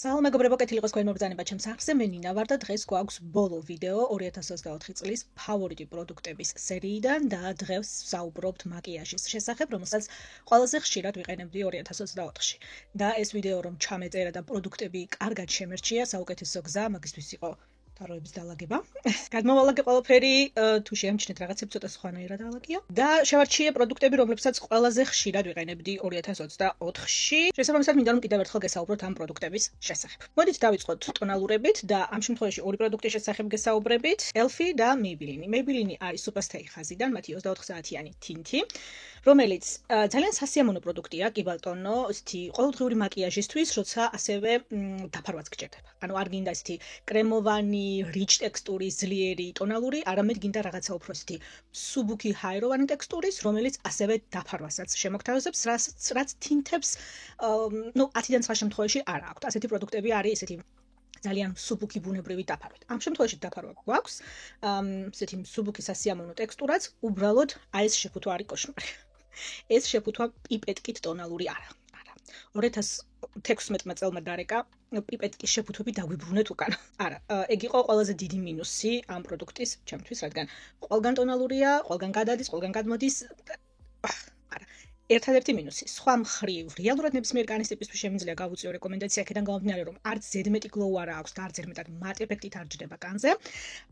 სალამე მეგობრებო, კეთილი იყოს თქვენი მოგზაურობა ჩემს არხზე. მე ნინა ვარ და დღეს გვაქვს ბოლო ვიდეო 2024 წლის ფავორიტი პროდუქტების სერიიდან და დღეს ვსაუბრობთ მაკიაჟის შესახებ, რომელსაც ყველაზე ხშირად ვიყენებდი 2024-ში. და ეს ვიდეო რომ ჩამეწერა და პროდუქტები კარგად შემერჩია, საუკეთესო გზა მაგისთვის იყო თაროების დალაგება. გადმოვალაგე ყველაფერი, თუ შეამჩნევთ რაღაცებს ცოტა სხვანაირად ალაგია და შევარჩიე პროდუქტები, რომლებსაც ყველაზე ხშირად ვიყენებდი 2024-ში. შესაბამისად, მინდა რომ კიდევ ერთხელ გესაუბროთ ამ პროდუქტების შესახებ. მოდით დავიწყოთ ტონალურებით და ამ შემთხვევაში ორი პროდუქტის შესახებ გესაუბრებით. Elfi და Maybelline. Maybelline არის Superstay ხაზიდან, მათი 24 საათიანი თინთი, რომელიც ძალიან სასიამოვნო პროდუქტია, კი ბატონო, ისეთი ყოველდღიური მაკიაჟისთვის, როცა ასევე დაფარვაც გჭირდება. ანუ არ გინდა ისეთი კრემოვანი, rich ტექსტურის, ძლიერი ტონალური, არამედ გინდა რაღაცა უფრო ისეთი სუბუქი ჰაეროვანი ტექსტურის, რომელიც ასევე დაფარვასაც შემოგთავაზებს, რაც თინთებს, 10-დან 9 შემთხვევაში არ აქვს. ასეთი პროდუქტები არის ესეთი ძალიან სუბუქი ბუნებრივი დაფარვით. ამ შემთხვევაში დაფარვა გვაქვს, ესეთი სუბუქი სასიამოვნო ტექსტურაც, უბრალოდ აი ეს შეფუთვა არის კოშმარი. ეს შეფუთვა პიპეტკით ტონალური არა. 2016 წელმა დარეკა პიპეტკის შეფუთვები დაგვიბრუნეთ უკან. არა, ეგ იყო ყველაზე დიდი მინუსი ამ პროდუქტის ჩემთვის, რადგან ყველგან ტონალურია, ყველგან გადადის, ყველგან გადმოდის. არა. ერთადერთი მინუსი. სხვა მხრივ, რეალურად ნებისმიერ კანის ტიპისთვის შემიძლია გავუწიო რეკომენდაცია, აქედან გამომდინარე, რომ არც ზედმეტი გლოუ არ აქვს და არც ზედმეტად მატ ეფექტით არ ჯდება კანზე.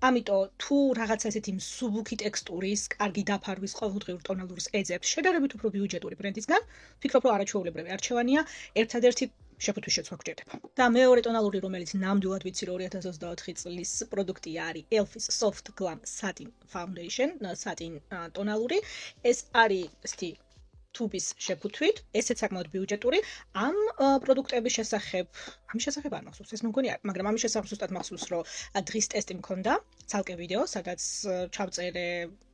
ამიტომ თუ რაღაცა ესეთი მსუბუქი ტექსტურის, კარგი დაფარვის, ყოველდღიურ ტონალურის ეძებს, შედარებით უფრო ბიუჯეტური ბრენდისგან, ვფიქრობ, რომ არაჩვეულებრივი არჩევანია, ერთადერთი შეფუთვის შეცვლა გჭირდება. და მეორე ტონალური, რომელიც ნამდვილად ვიცი, რომ 2024 წლის პროდუქტი არის Elfi's Soft Glam Satin Foundation, Satin ტონალური. ეს არის ესეთი თუბის შეფუთვით, ესეც საკმაოდ ბიუჯეტური. ამ პროდუქტების შესახებ, ამის შესახებ არ მახსოვს, ეს მგონი არის, მაგრამ ამის შესახებ ზუსტად მახსოვს, რომ დღის ტესტი მქონდა, ცალკე ვიდეო, სადაც ჩავწერე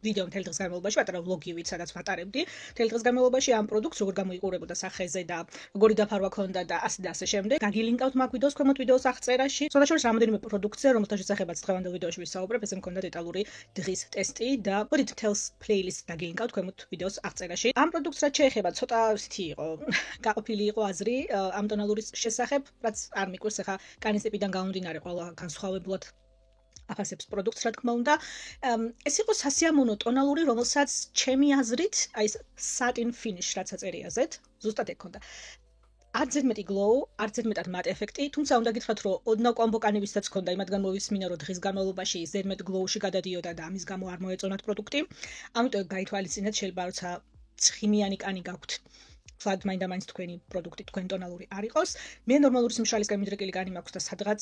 ვიდეო მთელი დღის განმავლობაში, პატარა ვლოგივით, სადაც ვატარებდი მთელი დღის განმავლობაში ამ პროდუქტს, როგორ გამოიყურებოდა სახეზე და როგორი დაფარვა ჰქონდა და ასე და ასე შემდეგ. გაგილინკავთ მაგ ვიდეოს ქვემოთ ვიდეოს აღწერაში. შესაძლოა რამოდენიმე პროდუქტზე, რომელთა შესახებაც დღევანდელ ვიდეოში ვისაუბრებ, ესე მქონდა დეტალური დღის ტესტი და მოდით მთელს პლეილისტს გაგილინკავთ ქვემოთ ვიდეოს აღწერაში. ამ პროდუქტს რაც შეეხება, ცოტა ისეთი იყო, გაყოფილი იყო აზრი ამ ტონალურის შესახებ, რაც არ მიკვირს ახლა კანის ტიპიდან გამომდინარე ყველა განსხვავებულად აფასებს პროდუქტს, რა თქმა უნდა. ეს იყო სასიამოვნო ტონალური, რომელსაც ჩემი აზრით, აი ეს satin finish, რაც აწერიაზეთ, ზუსტად ეგ ქონდა. არც ზედმეტი გლოუ, არც ზედმეტად მატ ეფექტი, თუმცა უნდა გითხრათ, რომ ოდნავ კომბოკანებისაც ქონდა, იმათგან მოვისმინე, რომ დღის განმავლობაში ზედმეტ გლოუში გადადიოდა და ამის გამო არ მოეწონათ პროდუქტი. ამიტომ გაითვალისწინეთ, შეიძლება როცა ცხიმიანი კანი გაქვთ. ვთქვათ, მაინდა-მაინც თქვენი პროდუქტი, თქვენი ტონალური არ იყოს. მე ნორმალური სიმშრალისგან მიდრეკილი კანი მაქვს და სადღაც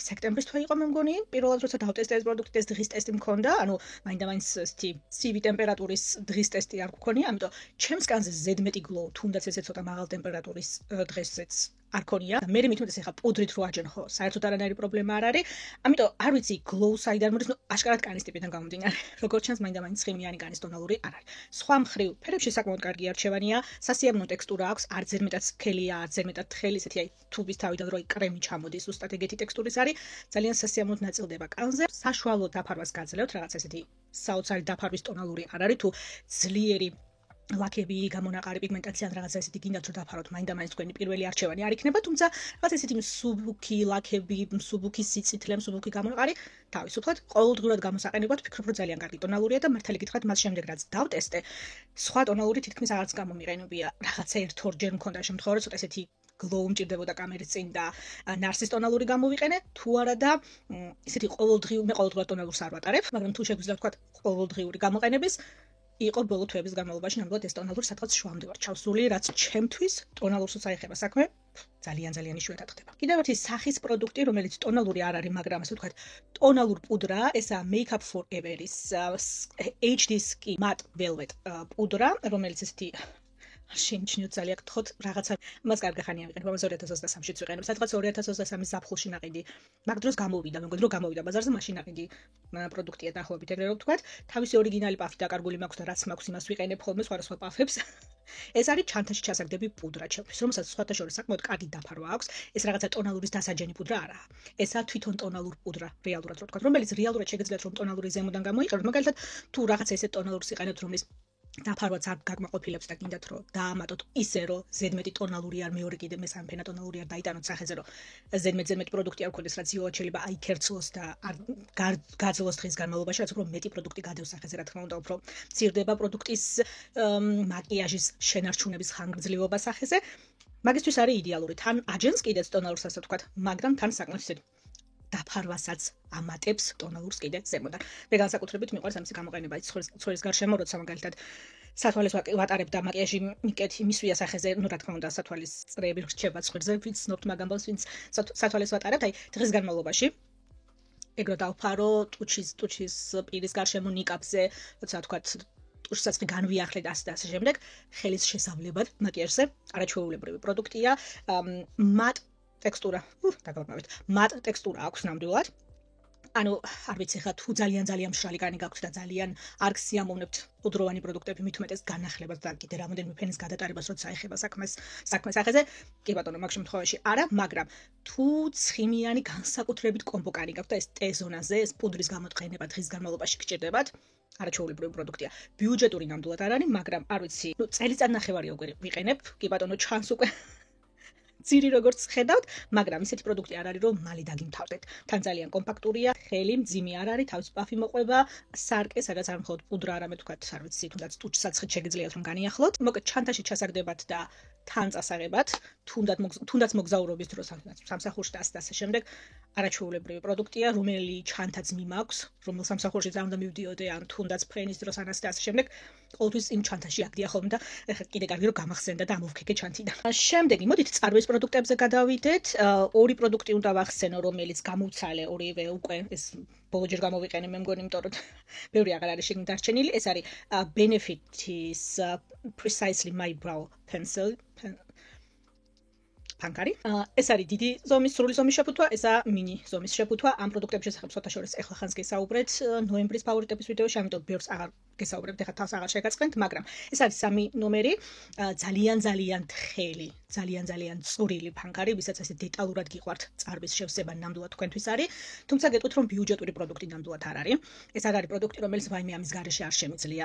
სექტემბრის თვე იყო მე მგონი. პირველად როცა დავტესტე ეს პროდუქტი, ეს დღის ტესტი მქონდა, ანუ მაინდა-მაინც ესეთი CV ტემპერატურის დღის ტესტი არ გქონია, ამიტომ ჩემს კანზე ზედმეტი გლოუ, თუნდაც ესე ცოტა მაღალ ტემპერატურის დღესზეც არ ქონია. მე მithumetes ეხა პუდრით რო აჯენ ხო, საერთოდ არანაირი პრობლემა არ არის. ამიტომ არ ვიცი გლოუ საიდან მოდის, აშკარად კანის ტიპიდან გამომდინარე. როგორც ჩანს, მაინდა-მაინც ცხიმიანი კანის ტონალური არ არის. სხვა მხრივ, ფერებში საკმაოდ კარგი არჩევანია, სასიამოვნო ტექსტურა აქვს, არც ზედმეტად სქელია, არც ზედმეტად თხელი, ესეთი აი თუბის თავიდან რო კრემი ჩამოდის, ზუსტად ეგეთი ტექსტურის არის, ძალიან სასიამოვნოდ ნაწილდება კანზე. საშუალო დაფარვას გაძლევთ, რაღაც ესეთი საოცარი დაფარვის ტონალური არ არის, თუ ძლიერი ლაქები, გამონაყარი პიგმენტაცია ან რაღაცა ესეთი გინდათ რომ დაფაროთ, მაინდა-მაინც თქვენი პირველი არჩევანი არ იქნება, თუმცა რაღაც ესეთი მსუბუქი ლაქები, მსუბუქი სიწითლე, მსუბუქი გამონაყარი თავისუფლად ყოველდღურად გამოსაყენებლად ვფიქრობ, რომ ძალიან კარგი ტონალურია და მართალი გითხრათ, მას შემდეგ რაც დავტესტე, სხვა ტონალური თითქმის აღარც გამომიყენებია. რაღაცა ერთ-ორჯერ მქონდა შემთხვევა, რომ ცოტა ესეთი გლოუ მჭირდებოდა კამერის წინ და ნარსის ტონალური გამოვიყენე, თუ არა და ესეთი ყოველდღიური, მე ყოველდღურად ტონალურს არ ვატარებ, მაგრამ თუ შეგვიძლია ვთქვათ, ყოველდღიური გამოყენების იყო ბოლო თვეების განმავლობაში ნამდვილად ეს ტონალური სადღაც შვამდე ვარ ჩავსული, რაც ჩემთვის ტონალურს უცხაიხება საქმე ძალიან იშვიათად ხდება. კიდევ ერთი სახის პროდუქტი, რომელიც ტონალური არ არის, მაგრამ ასე ვთქვათ, ტონალურ პუდრა, ესაა Makeup Forever-ის HD Skin Matte Velvet პუდრა, რომელიც ესეთი შეიმჩნიოთ ძალიან გთხოვთ, რაღაცა მას კარგი ხანია ვიყენებ, ამას 2023-ში ვიყენებ, სადღაც 2023-ის ზაფხულში ნაყიდი. მაგ დროს გამოვიდა, მეგონი რომ გამოვიდა ბაზარზე, მაშინ ნაყიდი პროდუქტია დაახლოებით ეგრე რომ ვთქვათ, თავისი ორიგინალი პაფი დაკარგული მაქვს და რაც მაქვს იმას ვიყენებ ხოლმე სხვადასხვა პაფებს. ეს არის ჩანთაში ჩასაგდები პუდრა ჩემთვის, რომელსაც სხვათა შორის საკმაოდ კარგი დაფარვა აქვს. ეს რაღაცა ტონალურის დასაჯენი პუდრა არაა. ესაა თვითონ ტონალურ პუდრა, რეალურად რო ვთქვათ, რომელიც რეალურად შეგეძლიათ რომ ტონალური ზემოდან გამოიყენოთ. მაგალითად, თუ რაღაცა ესე ტონალურს იყენებთ, რომლის დაფარვაც არ გაკმაყოფილებს და გინდათ რომ დაამატოთ ისე რომ ზედმეტი ტონალური არ მეორე კიდე მესამე ფენა ტონალური არ დაიტანოთ სახეზე რომ ზედმეტ პროდუქტი არ გქონდეს რაც იოთ შეიძლება აი ქერცლოს და არ გაძლოს დღის განმავლობაში რაც უფრო მეტი პროდუქტი გადევს სახეზე რა თქმა უნდა უფრო მცირდება პროდუქტის მაკიაჟის შენარჩუნების ხანგრძლივობა სახეზე მაგისთვის არის იდეალური თან აჯენს კიდეც ტონალურს ასე ვთქვათ მაგრამ თან საკმაოდ ისეთ დაფარვასაც ამატებს ტონალურს კიდე ზემოდან. მე განსაკუთრებით მიყვარს ამის გამოყენება ცხვრის გარშემო, როცა მაგალითად სათვალეს ვატარებ და მაკიაჟი მიკეთი მისვია სახეზე, ну რა თქმა უნდა, სათვალის წრეები რჩება ცხვირზე, ვინც ცნობთ მაგ ამბავს, ვინც სათვალეს ვატარებთ, აი დღის განმავლობაში ეგრო დავფარო ტუჩის პირის გარშემო ნიკაპზე, როცა ვთქვათ ტუჩსაც განვიახლე და ასე შემდეგ, ხელის შესავლებად მაკიაჟზე არაჩვეულებრივი პროდუქტია, მატ ტექსტურა, დაგავარდნავით. მატ ტექსტურა აქვს ნამდვილად. ანუ არ ვიცი ხა თუ ძალიან მშრალი კანი გაქვთ და ძალიან არ გსიამოვნებთ უდროვანი პროდუქტები მით უმეტეს განახლებას და კიდე რამოდენიმე ფენის გადატარებას როცა ეხება საქმეს სახეზე. კი ბატონო, მაგ შემთხვევაში არა, მაგრამ თუ ცხიმიანი განსაკუთრებით კომბო კანი გაქვთ და ეს ტეზონაზე, ეს პუდრის გამოყენება დღის განმავლობაში გჭირდებათ. არაჩვეულებრივი პროდუქტია. ბიუჯეტური ნამდვილად არ არის, მაგრამ არ ვიცი, წელიწად ნახევარი როგორ ვიყენებ. კი ბატონო, ჩანს უკვე ძირი როგორც ხედავთ, მაგრამ ისეთი პროდუქტი არ არის, რომ მალე დაგიმთავრდეთ. თან ძალიან კომპაქტურია, ხელი მძიმე არ არის, თავის პაფი მოყვება, სარკე, სადაც არ მხოლოდ პუდრა, არამედ თქვათ, არ ვიცი, თუნდაც ტუჩსაც შეგიძლიათ რომ განიახლოთ. მოკლედ, ჩანთაში ჩასაგდებათ და თან წასაღებათ, თუნდაც მოგზაურობის დროს სამსახურში და ასე შემდეგ. არაჩვეულებრივი პროდუქტია, რომელი ჩანთაც მიმაქვს, რომელ სამსახურშიც არ უნდა მივდიოდე, ან თუნდაც ფრენის დროს ან ასე შემდეგ. ყოველთვის იმ ჩანთაში აგდია ხოლმე და ეხლა კიდე კარგი რომ გამახსენდა და ამოვქეკე ჩანთიდან. შემდეგი, მოდით წარბის პროდუქტებზე გადავიდეთ. ორი პროდუქტი უნდა ვახსენო, რომელიც გამოვცალე, ორივე უკვე ეს ბოლოჯერ გამოვიყენე მე მგონი, იმიტომ რომ ბევრი აღარ არის შეგნით დარჩენილი. ეს არის Benefit-ის Precisely My Brow Pencil ფანკარი. ეს არის დიდი ზომის, სრული ზომის შეფუთვა, ესაა მინი ზომის შეფუთვა. ამ პროდუქტების შესახებ ცოტა შორის ეხლა ხანს გესაუბრეთ ნოემბრის ფავორიტების ვიდეოში, ამიტომ ბევრს აღარ გესაუბრებთ, ეხლა თავს აღარ შეგაწყენთ, მაგრამ ეს არის 3 ნომერი, ძალიან თხელი, ძალიან წვრილი ფანკარი, ვისაც ასე დეტალურად გიყვართ წარბის შევსება ნამდვილად თქვენთვის არის, თუმცა გეტყვით რომ ბიუჯეტური პროდუქტი ნამდვილად არ არის. ეს არ არის პროდუქტი, რომელიც ვაიმე ამის გარეშე არ შემიძლია.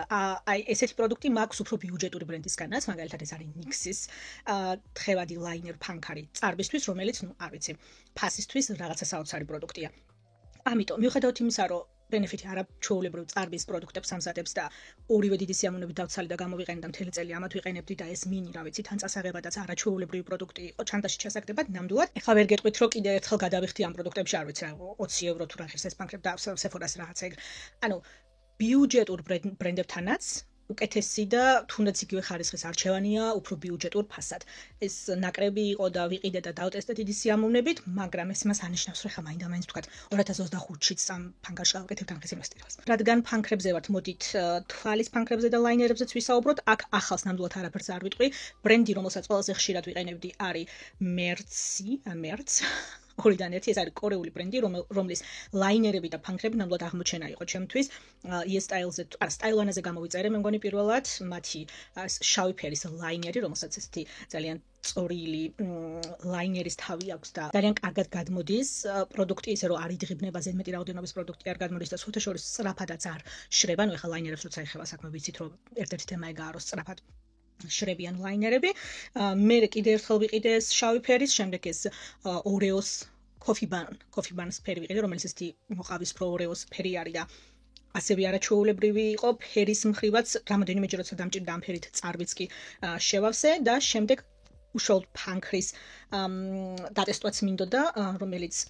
აი ესეთი პროდუქტი მაქვს უფრო ბიუჯეტური ბრენდისგანაც, მაგალითად ეს არის NYX-ის თხევადი ლაინერ ფანკარი წარბისთვის, რომელიც, ну, არ ვიცი, ფასისთვის რაღაცა საოცარი პროდუქტია. ამიტომ მიუხედავად იმისა, რომ Benefit არაჩვეულებრივ წარბის პროდუქტებს ამზადებს და ორივე დიდი სიამოვნებით დავცალე და გამოვიყენე და მთელი წელი ამათ ვიყენებდი და ეს მინი, რა ვიცი, თან წასაღებადაც არაჩვეულებრივი პროდუქტი იყო, ჩანთაში ჩასაგდებად ნამდვილად. ეხლა ვერ გეტყვით, რომ კიდევ ერთხელ გადავიხდი ამ პროდუქტებში, არ ვიცი, 20 евро თუ რა ღირს ეს ფანქრებ და Sephora-ს რაღაცა ეგ. ანუ ბიუჯეტურ ბრენდებთანაც უკეთესი და თუნდაც იგივე ხარისხის არჩევანია უფრო ბიუჯეტურ ფასად. ეს ნაკრები იყო და ვიყიდე და დავტესტე დიდი სიამოვნებით, მაგრამ ეს მას ანიშნავს, რომ ხა მაინდა-მაინც ვთქვათ 2025-ში ამ ფანკარში გავაკეთებთ ამის ინვესტირებას. რადგან ფანქრებზე ვართ, მოდით თვალის ფანქრებზე და ლაინერებზეც ვისაუბროთ, აქ ახალს ნამდვილად არაფერს არ ვიტყვი. ბრენდი, რომელსაც ყველაზე ხშირად ვიყენებდი, არის Merz. ორიდან ერთი, ეს არის კორეული ბრენდი, რომლის ლაინერები და ფანქრები ნამდვილად აღმოჩენა იყო ჩემთვის. E-Style-ზე, არა, Style-ზე გამოვიწერე, მე მგონი პირველად, მათი შავი ფერის ლაინერი, რომელსაც ესეთი ძალიან წვრილი ლაინერის თავი აქვს და ძალიან კარგად გადმოდის პროდუქტი, ისე რომ არ იდღიბნება ზედმეტი რაოდენობის პროდუქტი არ გადმოდის და სხვათა შორის სწრაფადაც არ შრება. ნუ ეხლა ლაინერებს როცა ეხება საქმე, ვიცით რომ ერთ-ერთი თემა ეგაა, რომ სწრაფად შრებიან ლაინერები. მე კიდე ერთხელ ვიყიდე ეს შავი ფერის, შემდეგ ეს Oreos Coffee Buns ფერი ვიყიდე, რომელიც ესეთი მოყავისფრო Oreos ფერი არის და ასევე არაჩვეულებრივი იყო ფერის მხრივაც, რამოდენიმეჯერ როცა დამჭირდა ამ ფერით წარბიც კი შევავსე და შემდეგ უშუალოდ ფანქრის დატესტვაც მინდოდა, რომელიც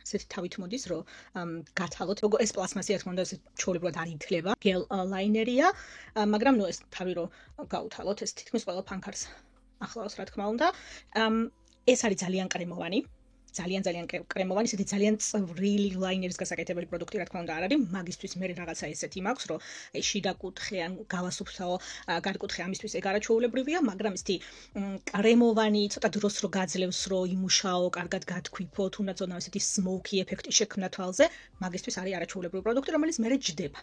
ესეთი თავით მოდის, რომ გათალოთ. ეს პლასმასი, რა თქმა უნდა, ეს ჩვეულებრივად არ ითლება. გელ ლაინერია, მაგრამ ნუ ეს თავი რომ გაუთავოთ, ეს თითქმის ყველა ფანქარს ახლავს, რა თქმა უნდა. ეს არის ძალიან კრემოვანი. ძალიან კრემოვანი, ესეთი ძალიან წვრილი ლაინერის გასაკეთებელი პროდუქტი, რა თქმა უნდა, არ არის. მაგისთვის მე რაღაცა ესეთი მაქვს, რომ აი შიდა კუთხე ან გავასუფთავო, გარკუთხე ამისთვის ეგ არაჩვეულებრივია, მაგრამ ესეთი კრემოვანი, ცოტა დროს რო გაძლევს, რო იმუშაო, კარგად გათქვიფო, თუნდაც ოდნავ ესეთი smoky ეფექტი შექმნა თვალზე, მაგისთვის არის არაჩვეულებრივი პროდუქტი, რომელიც მე ჯდება.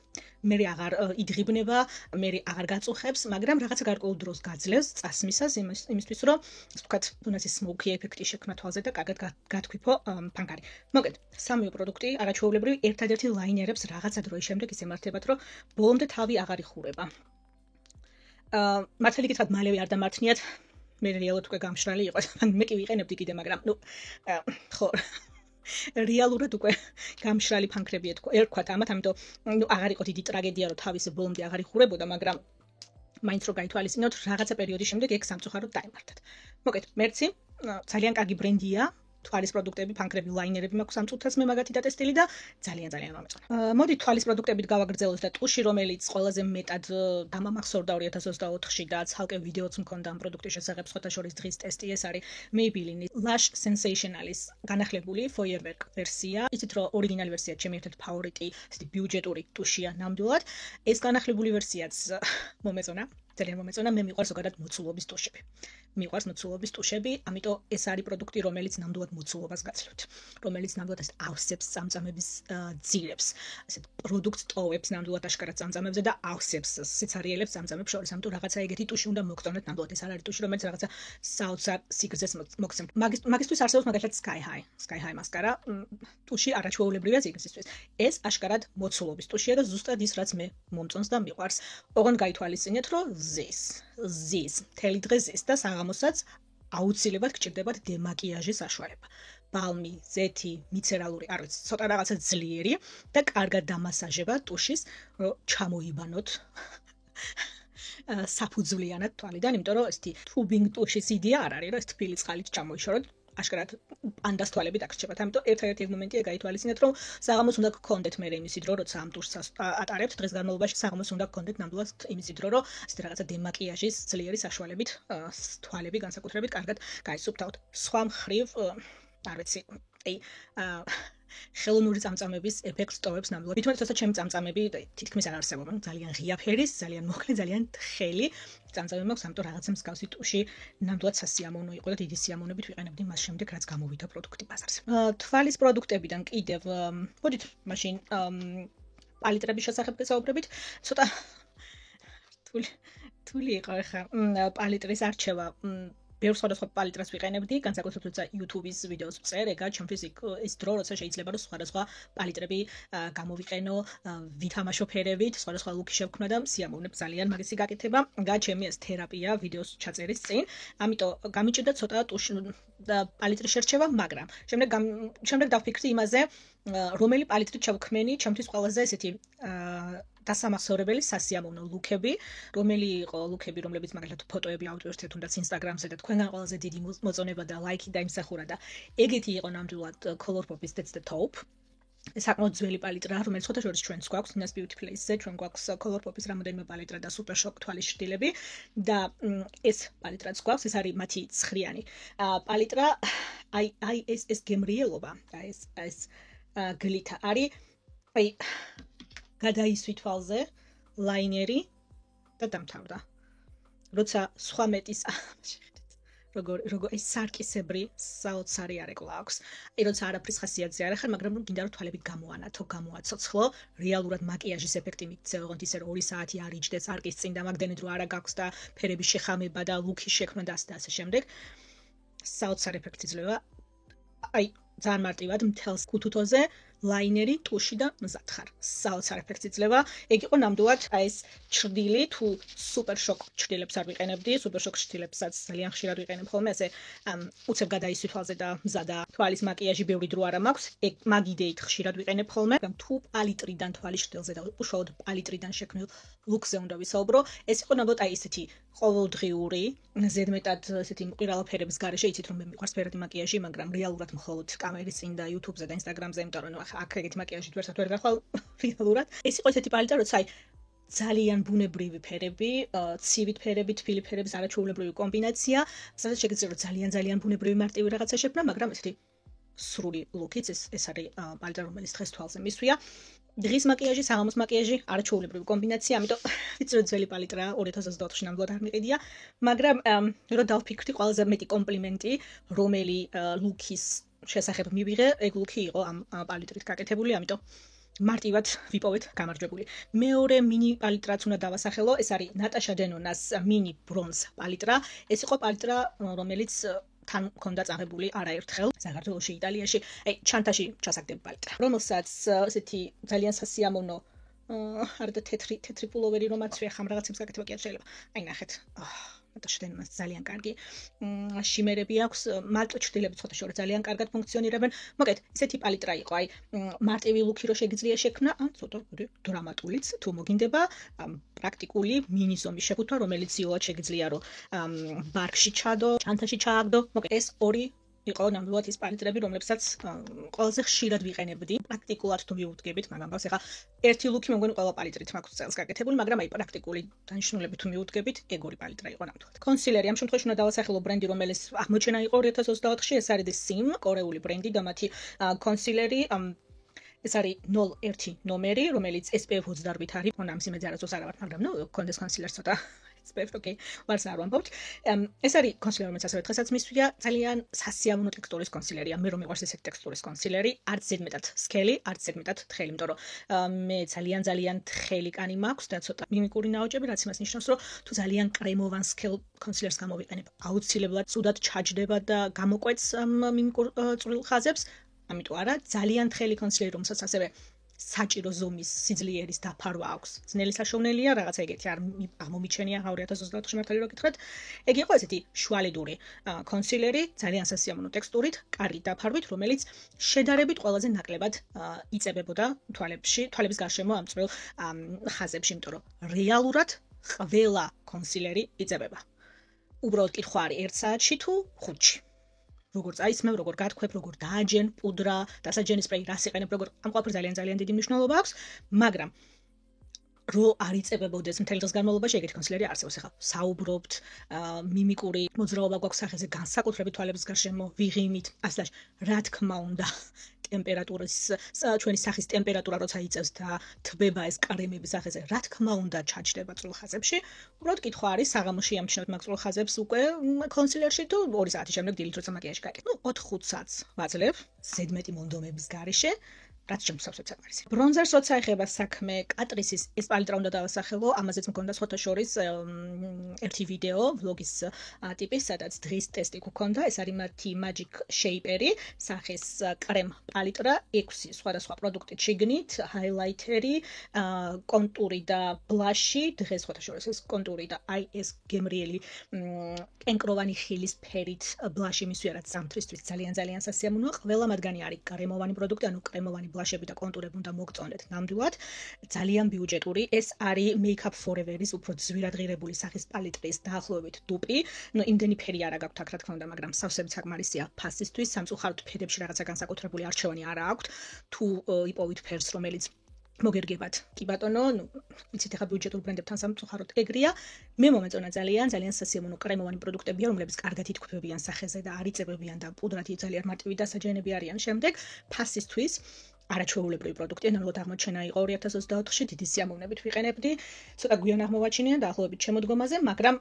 მე აღარ იდღიბნება, მე აღარ გაწუხებს, მაგრამ რაღაცა გარკვეულ დროს გაძლევს წასმისას იმისთვის, რომ ასე ვთქვათ, თუნდაც ეს smoky ეფექტი შექმნა თვალზე და კარგად გათქვიფო ფანკარი. მოკლედ, სამივე პროდუქტი არაჩვეულებრივი, ერთადერთი ლაინერებს რაღაცა დროის შემდეგ ის ემართებათ, რომ ბოლომდე თავი აღარ იხურება. მართალი გითხრათ მალევე არ დამართნიათ მე რეალურად უკვე გამშრალი იყო მე კი ვიყენებდი კიდე მაგრამ ხო რეალურად უკვე გამშრალი ფანქრები ერქვათ ამათ ამიტომ აღარ იყო დიდი ტრაგედია რომ თავისი ბოლომდე აღარ იხურებოდა მაგრამ მაინც რო გაითვალისწინოთ რაღაცა პერიოდის შემდეგ ეგ სამწუხაროდ დაემართათ მოკეთ მერცი ძალიან კარგი ბრენდია თვალის პროდუქტები, ფანქრები, ლაინერები მაქვს ამ წუთას მე მაგათი დატესტილი და ძალიან მომეწონა. მოდი თვალის პროდუქტებით გავაგრძელოთ და ტუში, რომელიც ყველაზე მეტად დამამახსოვრდა 2024-ში და ცალკე ვიდეოც მქონდა ამ პროდუქტის შესახებ, სხვათა შორის დღის ტესტი ეს არის Maybelline Lash Sensationalis განახლებული Feuerwerk ვერსია. იცით რომ ორიგინალი ვერსია ჩემი ერთ-ერთი ფავორიტი, ესეთი ბიუჯეტური ტუშია ნამდვილად. ეს განახლებული ვერსიაც მომეწონა. ძალიან მომეწონა, მე მიყვარს ზოგადად მოცულობის ტუშები. მიყვარს მოცულობის ტუშები, ამიტომ ეს არის პროდუქტი, რომელიც ნამდვილად მოცულობას გაცვლით. რომელიც ნამდვილად ეს ავსებს წამწამების ძირებს. ასეთ პროდუქტს ტოვებს ნამდვილად აშკარად წამწამებზე და ავსებს სიცარიელებს წამწამებს შორის. ამიტომ რაღაცა ეგეთი ტუში უნდა მოგწონოთ ნამდვილად. ეს არ არის ტუში, რომელიც რაღაცა საოცარ სიგრძეს მოგცემთ. მაგისთვის არსებობს მაგალითად Sky High მასკარა. ტუში არაჩვეულებრივია სიგრძისთვის. ეს აშკარად მოცულობის ტუშია და ზუსტად ის რაც მე მომწონს და მიყვარს. ოღონდ გაითვალისწინეთ, რომ ზის მთელი დღე ზის და საღამოსაც აუცილებლად გჭირდებათ დემაკიაჟის საშუალება. ბალმი, ზეთი, მიცერალური, არ ვიცი, ცოტა რაღაცა ძლიერი და კარგად დამასაჟება ტუშის, რომ ჩამოიბანოთ საფუძვლიანად თვალიდან, იმიტომ რომ ესეთი თუბინგ ტუშის იდეა არ არის, რომ ეს თბილი წყალით ჩამოიშოროთ. აშკარად პანდას თვალები დაგრჩებათ. ამიტომ ერთ-ერთი მომენტია გაითვალისწინეთ, რომ საღამოს უნდა გქონდეთ მე იმისი დრო, როცა ამ ტუშს ატარებთ დღეს განმავლობაში საღამოს უნდა გქონდეთ ნამდვილად იმისი დრო, რომ ასეთი რაღაცა დემაკიაჟის ძლიერი საშუალებით თვალები განსაკუთრებით კარგად გაისუფთავთ. სხვა მხრივ არ ვიცი, ხელოვნური წამწამების ეფექტს ტოვებს ნამდვილად. მithumet თორსა ჩემი წამწამები თითქმის არ არსებობენ. ძალიან ღია ფერის, ძალიან მოკლე, ძალიან თხელი წამწამები მაქვს, ამიტომ რაღაცა მსგავსი ტუში ნამდვილად სასიამოვნო იყო და დიდი სიამოვნებით ვიყენებდი მას შემდეგ, რაც გამოვიდა პროდუქტი ბაზარზე. თვალის პროდუქტებიდან კიდევ მოდით მაშინ პალიტრების შესახებ გესაუბრებით. ცოტა რთული იყო ხა პალიტრის არჩევა. ბევრ სხვადასხვა პალიტრას ვიყენებდი, განსაკუთრებით როცა YouTube-ის ვიდეოს ვწერ, ეგა ჩემთვის ის დრო, როცა შეიძლება რომ სხვადასხვა პალიტრები გამოვიყენო, ვითამაშო ფერებით, სხვადასხვა ლუკი შევქმნა და სიამოვნებ ძალიან მაგისი გაკეთება. ჩემი ეს თერაპია ვიდეოს ჩაწერის წინ, ამიტომ გამიჭირდა ცოტა ტუში და პალიტრის შერჩევა, მაგრამ შემდეგ დავფიქრდი იმაზე, რომელი პალიტრით ჩავქმენი, ჩემთვის ყველაზე ესეთი დასამახსოვრებელი სასიამოვნო ლუკები, რომელი იყო ლუკები, რომლებიც მაგალითად ფოტოები ავტვირთეთ თუნდაც Instagram-ზე და თქვენგან ყველაზე დიდი მოწონება და ლაიქი დაიმსახურა და ეგეთი იყო ნამდვილად Colourpop-ის That's the Top. საკმაოდ ძველი პალიტრა, რომელიც სხვათა შორის ჩვენს გვაქვს, Ninas Beauty Place-ზე, ჩვენ გვაქვს Colourpop-ის რამოდენიმე პალიტრა და Super Shock თვალის შრდილები და ეს პალიტრაც გვაქვს, ეს არის მათი ცხრიანი პალიტრა, აი ეს გემრიელობა, ეს გლითა არის, გადაისვი თვალზე ლაინერი და დამთავრდა. როცა სხვა მეტის როგორ ეს სარკისებრი საოცარი არეკლა აქვს. როცა არაფრის ხასიათზე არ ახარ, მაგრამ გინდა რომ თვალები გამოანათო, გამოაცოცხლო, რეალურად მაკიაჟის ეფექტი მიქცე, ოღონდ ისე რომ 2 საათი არ იჯდეს არკის წინ და მაგდენით რომ არა გაქვს და ფერების შეხამება და ლუკის შექმნა და ასე შემდეგ. საოცარ ეფექტს იძლევა. ძალიან მარტივად მთელს ქუთუთოზე ლაინერი, ტუში და მზადხარ. საოცარ ეფექტს იძლევა. ეგ იყო ნამდვილად ეს ჩრდილი, თუ Super Shock ჩრდილებს არ ვიყენებდი, Super Shock ჩრდილებსაც ძალიან ხშირად ვიყენებ ხოლმე, ასე უცებ გადაისვი თვალზე და მზადა თვალის მაკიაჟი ბევრი დრო არ მაქვს. ეგ მაგ იდეით ხშირად ვიყენებ ხოლმე, მაგრამ თუ პალიტრიდან თვალის შრდილზე და უშუალოდ პალიტრიდან შექმნილ ლუკზე უნდა ვისაუბრო, ეს იყო ნამდვილად ესეთი ყოველდღიური, ზედმეტად ესეთი მყირავი ფერების გარეშე, იცით რომ მე მიყვარს ფერადი მაკიაჟი, მაგრამ რეალურად მხოლოდ კამერის წინ და YouTube-ზე და Instagram-ზე, იმიტომ რომ აქ ეგეთი მაკიაჟით ვერ გახვალ რეალურად. ეს იყო ესეთი პალიტრა, როცა ძალიან ბუნებრივი ფერები, ცივით ფერები, თბილი ფერების არაჩვეულებრივი კომბინაცია, სადაც შეგიძლია ძალიან ბუნებრივი მარტივი რაღაცა შექმნა, მაგრამ ესეთი სრული ლუკიც ეს არის პალიტრა, რომელიც დღეს თვალზე მისვია. დღის მაკიაჟი, საღამოს მაკიაჟი, არაჩვეულებრივი კომბინაცია, ამიტომ ვიცი რომ ძველი პალიტრა 2024-ში ნამდვილად არ მიყიდია, მაგრამ რო დავფიქრდი, ყველაზე მეტი კომპლიმენტი, რომელი ლუკის შესახებ მივიღე, ეგ ლუკი იყო ამ პალიტრით გაკეთებული, ამიტომ მარტივად ვიპოვეთ გამარჯვებული. მეორე მინი პალიტრაც უნდა დავასახელო, ეს არის ნატაშა დენონას მინი ბრონზ პალიტრა. ეს იყო პალიტრა, რომელიც თან მქონდა წაღებული არაერთხელ საქართველოში, იტალიაში, ჩანთაში ჩასაგდები პალიტრა, რომელსაც ესეთი ძალიან სასიამოვნო არ და თეთრი პულოვერი რომ აცვია ხამ რაღაცებს გაკეთება კი არ შეიძლება. აი ნახეთ. შენ მას ძალიან კარგი შიმერები აქვს, მარტო ჩრდილები ცოტა შორ ძალიან კარგად ფუნქციონირებენ. მოკეთ, ისეთი პალიტრა იყო, აი მარტივი ლუკი რო შეგიძლია შექმნა, ან ცოტა დრამატულიც თუ მოგინდება, პრაქტიკული მინი ზომის შეფუთვა, რომელიც იოლად შეგიძლია რომ ბარკში ჩადო, ჩანთაში ჩააგდო. მოკეთ, ეს ორი იყო ნამდვილად ის პალიტრები, რომლებსაც ყველაზე ხშირად ვიყენებდი. პრაქტიკულად თუ მივუდგებით, მაგრამ ახლა ერთი ლუკი მეგონი ყველა პალიტრით მაქვს წელს გაკეთებული, მაგრამ აი პრაქტიკული დანიშნულებით თუ მივუდგებით, ეგ ორი პალიტრა იყო ნამდვილად. კონსილერი ამ შემთხვევაში უნდა დავასახელო ბრენდი, რომელიც აღმოჩენა იყო 2024-ში, ეს არის SIM, კორეული ბრენდი და მათი კონსილერი ეს არის 01 ნომერი, რომელიც SPF 28-ით არის. ამ სიმეძე არასდროს არ ვარ, მაგრამ კონდეს კონსილერს ცოტა SPF, okay, ვარს არ ვამბობთ. ეს არის კონსილერი, რომელიც ასევე დღესაც მისვია, ძალიან სასიამოვნო ტექსტურის კონსილერია. მე რომ მიყვარს ესეთი ტექსტურის კონსილერი, არც ზედმეტად სქელი, არც ზედმეტად თხელი, იმიტომ რომ მე ძალიან თხელი კანი მაქვს და ცოტა მიმიკური ნაოჭები, რაც იმას ნიშნავს, რომ თუ ძალიან კრემოვან სქელ კონსილერს გამოვიყენებ, აუცილებლად ცუდად ჩაჯდება და გამოკვეთს მიმიკურ წვრილ ხაზებს. ამიტომ არა, ძალიან თხელი კონსილერი, რომელსაც ასევე საჭირო ზომის სიძლიერის დაფარვა აქვს. ძნელი საშოვნელია, რაღაცა ეგეთი არ აღმომიჩენია 2024-ში მართალი რო გითხრათ. ეგ იყო ესეთი შუალედური კონსილერი, ძალიან სასიამოვნო ტექსტურით, კარგი დაფარვით, რომელიც შედარებით ყველაზე ნაკლებად იწებებოდა თვალების გარშემო ამ წვრილ ხაზებში, იმიტომ რომ რეალურად ყველა კონსილერი იწებება. უბრალოდ კითხვა არის 1 საათში თუ 5-ში. როგორ წაისმევ, როგორ გათქვებ, როგორ დააჯენ, პუდრა, დასაჯენი სპრეი, რას იყენებ, როგორ ამ ყველაფერს ძალიან დიდი მნიშვნელობა აქვს, მაგრამ რო არ იწებებოდეს მთელი დღის განმავლობაში ეგეთი კონსილერი არსებობს. ახლა საუბრობთ, მიმიკური მოძრაობა გვაქვს სახეზე, განსაკუთრებით თვალების გარშემო, ვიღიმით, ასლაში, რა თქმა უნდა, ტემპერატურის ჩვენი სახის ტემპერატურა როცა იწევს და თბება ეს კრემები სახეზე, რა თქმა უნდა, ჩაჯდება წვრილ ხაზებში. უბრალოდ კითხვა არის, საღამოში ამჩნევთ მაგ წვრილ ხაზებს უკვე კონსილერში თუ 2 საათის შემდეგ დილით როცა მაკიაჟი გააკეთე. 4-5 საათს ვაძლევ ზედმეტი მონდომების გარეშე. რაც შემოსავსეთ საკმარისი. ბრონზერს როცა ეხება საქმე, კატრისის ეს პალიტრა უნდა დავასახელო, ამაზეც მქონდა სხვათა შორის ერთი ვიდეო, ვლოგის ტიპის, სადაც დღის ტესტი გქონდა, ეს არის მათი Magic Shaper-ი, სახის კრემ პალიტრა, 6 სხვადასხვა პროდუქტით შიგნით, ჰაილაითერი, კონტური და ბლაში, დღეს სხვათა შორის ეს კონტური და აი ეს გემრიელი კენკროვანი ხილის ფერით ბლაში მისვია, რაც ზამთრისთვის ძალიან სასიამოვნოა. ყველა მათგანი არის კრემოვანი პროდუქტი, ანუ კრემოვანი ბლაშები და კონტურები უნდა მოგწონდეთ ნამდვილად. ძალიან ბიუჯეტური. ეს არის Make Up Forever-ის უფრო ძვირადღირებული სახის პალიტრის დაახლოებით დუპი. იმდენი ფერი არა გაქვთ აქ რა თქმა უნდა, მაგრამ სავსებით საკმარისია ფასისთვის. სამწუხაროდ ფერებში რაღაცა განსაკუთრებული არჩევანი არა აქვთ. თუ იპოვით ფერს, რომელიც მოგერგებათ. კი ბატონო, ვიცით ახლა ბიუჯეტურ ბრენდებთან სამწუხაროდ ეგრეა. მე მომეწონა ძალიან სასიამოვნო კრემოვანი პროდუქტებია, რომლებიც კარგად ითქვებიან სახეზე და არ იწებებიან და პუდრათი ძალიან მარტივი დასაჯენები არიან. შემდეგ ფასისთვის არაჩვეულებრივი პროდუქტი, ნამდვილად აღმოჩენა იყო 2024-ში, დიდი სიამოვნებით ვიყენებდი. ცოტა გვიან აღმოვაჩინე დაახლოებით შემოდგომაზე, მაგრამ